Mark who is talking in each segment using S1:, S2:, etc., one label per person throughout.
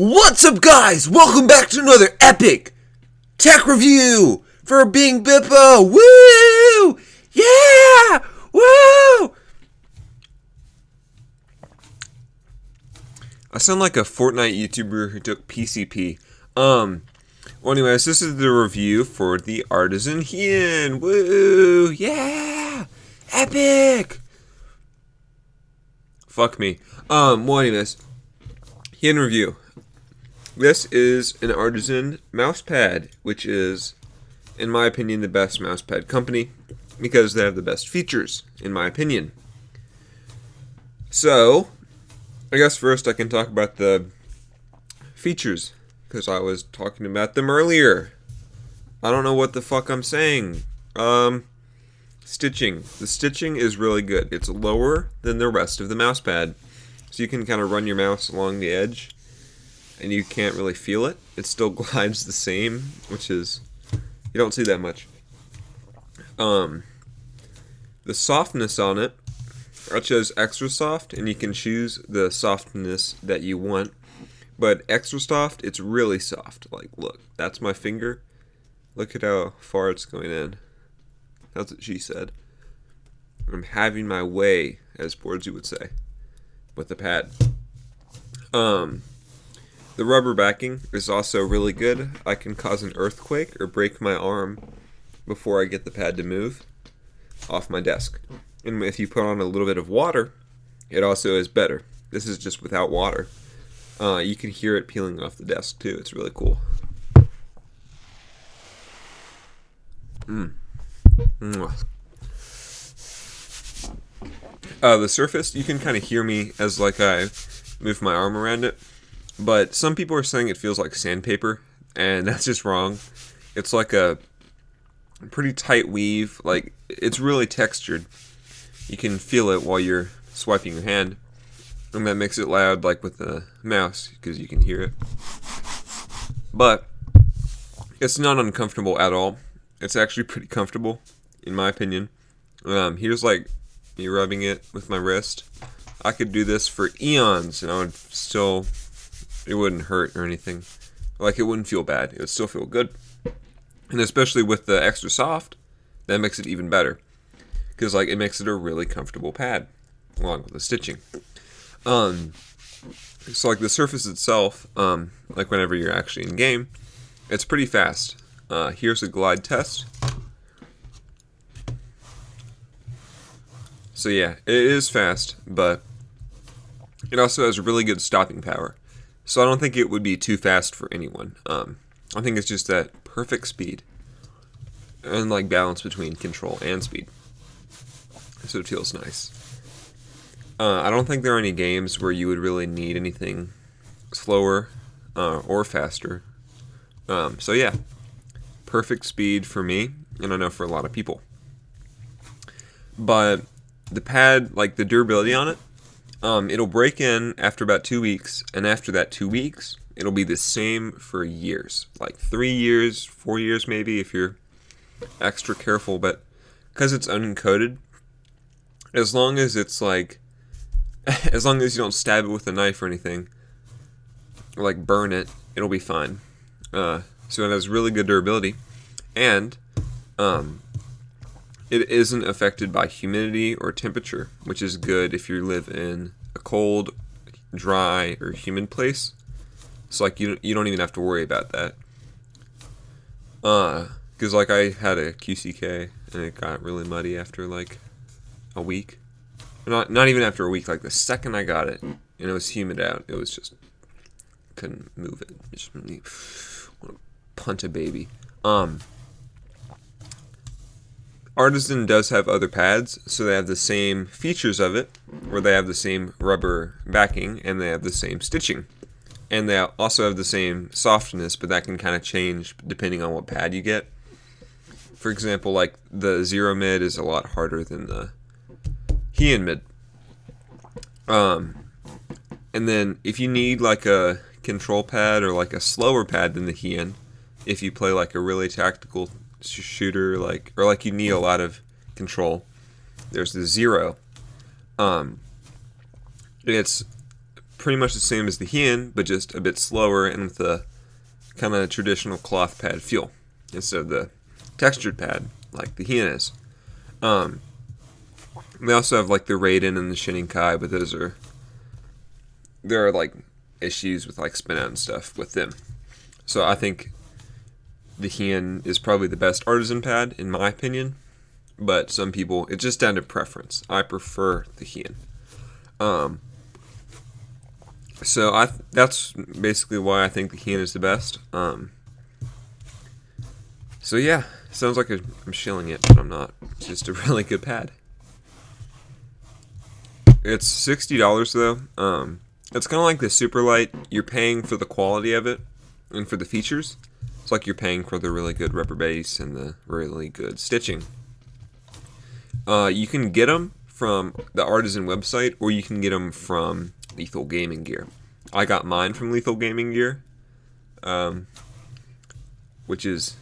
S1: What's up, guys? Welcome back to another epic tech review for Bingbippotech. Woo! Yeah! Woo! I sound like a Fortnite YouTuber who took PCP. Well, anyways, this is the review for the artisan hein. Woo! Yeah! Epic! Fuck me. Well, anyways, hein review. This is an artisan mousepad, which is, in my opinion, the best mousepad company because they have the best features, in my opinion. So, I guess first I can talk about the features because I was talking about them earlier. I don't know what the fuck I'm saying. Stitching. The stitching is really good. It's lower than the rest of the mousepad, so you can kind of run your mouse along the edge and you can't really feel it. It still glides the same, which is, you don't see that much. The softness on it, it says extra soft, and you can choose the softness that you want. But extra soft, it's really soft. Like, look, that's my finger. Look at how far it's going in. That's what she said. I'm having my way, as Borgie would say, with the pad. The rubber backing is also really good. I can cause an earthquake or break my arm before I get the pad to move off my desk. And if you put on a little bit of water, it also is better. This is just without water. You can hear it peeling off the desk too. It's really cool. The surface, you can kind of hear me as like I move my arm around it. But some people are saying it feels like sandpaper, and that's just wrong. It's like a pretty tight weave. Like, it's really textured. You can feel it while you're swiping your hand, and that makes it loud, like with the mouse, because you can hear it. But it's not uncomfortable at all. It's actually pretty comfortable, in my opinion. Here's like me rubbing it with my wrist. I could do this for eons, and I would still... it wouldn't hurt or anything. Like, it wouldn't feel bad. It would still feel good. And especially with the extra soft, that makes it even better. Because, like, it makes it a really comfortable pad, along with the stitching. So, like, the surface itself, like, whenever you're actually in game, it's pretty fast. Here's a glide test. So, yeah, it is fast, but it also has really good stopping power. So I don't think it would be too fast for anyone. I think it's just that perfect speed and like balance between control and speed. So it feels nice. I don't think there are any games where you would really need anything slower or faster. So yeah, perfect speed for me, and I know for a lot of people. But the pad, like the durability on it, it'll break in after about 2 weeks, and after that 2 weeks, it'll be the same for years. Like 3 years, 4 years maybe, if you're extra careful. But because it's uncoated, as long as it's like, as long as you don't stab it with a knife or anything, or like burn it, it'll be fine. So it has really good durability, and it isn't affected by humidity or temperature, which is good if you live in a cold, dry, or humid place. So like you don't even have to worry about that. Because like I had a QCK and it got really muddy after like a week. Not even after a week. Like the second I got it and it was humid out, it was just couldn't move it. It just really want to punt a baby. Artisan does have other pads, so they have the same features of it, where they have the same rubber backing, and they have the same stitching. And they also have the same softness, but that can kind of change depending on what pad you get. For example, like the Zero Mid is a lot harder than the hein Mid. And then if you need like a control pad or like a slower pad than the hein, if you play like a really tactical shooter, like, or like you need a lot of control, there's the Zero. It's pretty much the same as the hein, but just a bit slower and with a kind of traditional cloth pad feel instead of the textured pad like the hein is. They also have like the Raiden and the Shininkai, but there are like issues with like spin out and stuff with them. So I think the hein is probably the best artisan pad in my opinion, but some people, it's just down to preference. I prefer the hein. So that's basically why I think the hein is the best. So yeah, sounds like I'm shilling it, but I'm not. It's just a really good pad. It's $60 though. It's kind of like the Superlight. You're paying for the quality of it and for the features. It's like you're paying for the really good rubber base and the really good stitching. You can get them from the Artisan website, or you can get them from Lethal Gaming Gear. I got mine from Lethal Gaming Gear, which is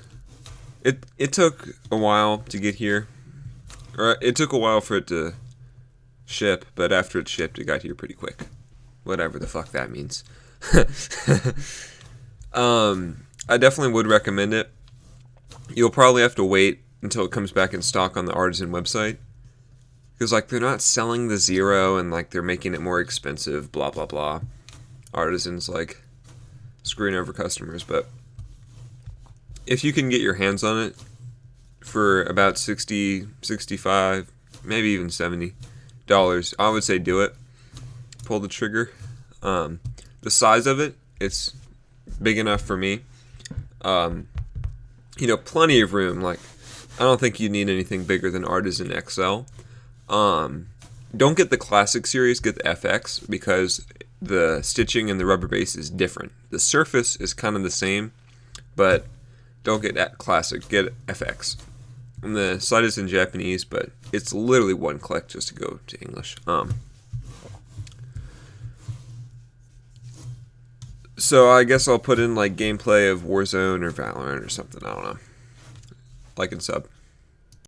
S1: it took a while to get here, or it took a while for it to ship, but after it shipped, it got here pretty quick. Whatever the fuck that means. I definitely would recommend it. You'll probably have to wait until it comes back in stock on the Artisan website, because like they're not selling the Zero and like they're making it more expensive, blah blah blah. Artisan's like screwing over customers, but if you can get your hands on it for about $60, $65, maybe even $70, I would say do it. Pull the trigger. The size of it, it's big enough for me. Plenty of room. Like, I don't think you need anything bigger than Artisan XL. Don't get the Classic series, get the FX, because the stitching and the rubber base is different. The surface is kind of the same, but don't get that Classic, get FX. And the site is in Japanese, but it's literally one click just to go to English. So I guess I'll put in like gameplay of Warzone or Valorant or something. I don't know. Like and sub.